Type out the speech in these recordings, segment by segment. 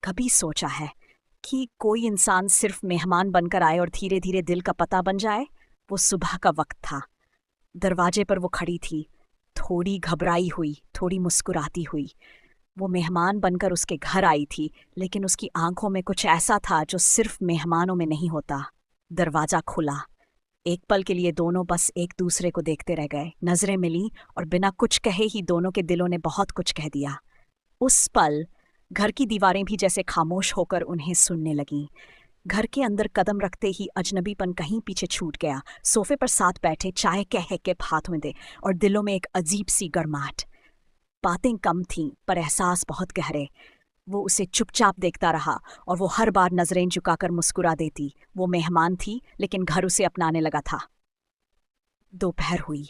कभी सोचा है कि कोई इंसान सिर्फ मेहमान बनकर आए और धीरे धीरे दिल का पता बन जाए? वो सुबह का वक्त था। दरवाजे पर वो खड़ी थी, थोड़ी घबराई हुई, थोड़ी मुस्कुराती हुई। वो मेहमान बनकर उसके घर आई थी, लेकिन उसकी आंखों में कुछ ऐसा था जो सिर्फ मेहमानों में नहीं होता। दरवाजा खुला। एक पल के लिए दोनों बस एक दूसरे को देखते रह गए। नजरें मिली और बिना कुछ कहे ही दोनों के दिलों ने बहुत कुछ कह दिया। उस पल घर की दीवारें भी जैसे खामोश होकर उन्हें सुनने लगीं। घर के अंदर कदम रखते ही अजनबीपन कहीं पीछे छूट गया। सोफे पर साथ बैठे चाय कह के हाथ में दे और दिलों में एक अजीब सी गर्माहट। बातें कम थीं पर एहसास बहुत गहरे। वो उसे चुपचाप देखता रहा और वो हर बार नजरें झुकाकर मुस्कुरा देती। वो मेहमान थी लेकिन घर उसे अपनाने लगा था। दोपहर हुई।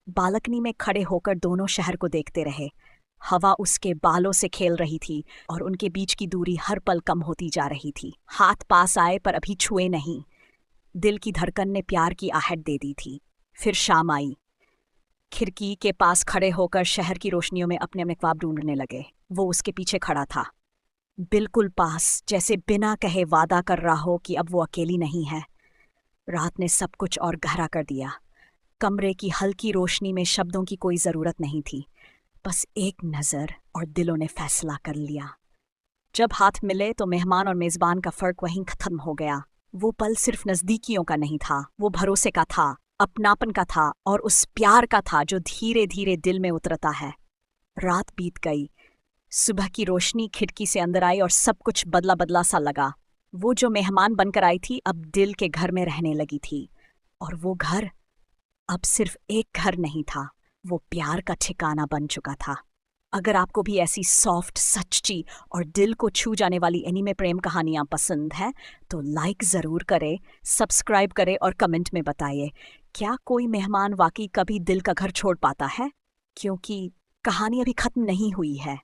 बालकनी में खड़े होकर दोनों शहर को देखते रहे। हवा उसके बालों से खेल रही थी और उनके बीच की दूरी हर पल कम होती जा रही थी। हाथ पास आए पर अभी छुए नहीं। दिल की धड़कन ने प्यार की आहट दे दी थी। फिर शाम आई। खिड़की के पास खड़े होकर शहर की रोशनियों में अपने अपने ख्वाब ढूंढने लगे। वो उसके पीछे खड़ा था, बिल्कुल पास, जैसे बिना कहे वादा कर रहा हो कि अब वो अकेली नहीं है। रात ने सब कुछ और गहरा कर दिया। कमरे की हल्की रोशनी में शब्दों की कोई जरूरत नहीं थी, बस एक नजर और दिलों ने फैसला कर लिया। जब हाथ मिले तो मेहमान और मेजबान का फर्क वहीं खत्म हो गया। वो पल सिर्फ नजदीकियों का नहीं था, वो भरोसे का था, अपनापन का था और उस प्यार का था जो धीरे धीरे दिल में उतरता है। रात बीत गई। सुबह की रोशनी खिड़की से अंदर आई और सब कुछ बदला बदला सा लगा। वो जो मेहमान बनकर आई थी अब दिल के घर में रहने लगी थी। और वो घर अब सिर्फ एक घर नहीं था, वो प्यार का ठिकाना बन चुका था। अगर आपको भी ऐसी सॉफ्ट, सच्ची और दिल को छू जाने वाली एनीमे प्रेम कहानियां पसंद हैं तो लाइक ज़रूर करें, सब्सक्राइब करें और कमेंट में बताइए, क्या कोई मेहमान वाकई कभी दिल का घर छोड़ पाता है? क्योंकि कहानी अभी खत्म नहीं हुई है।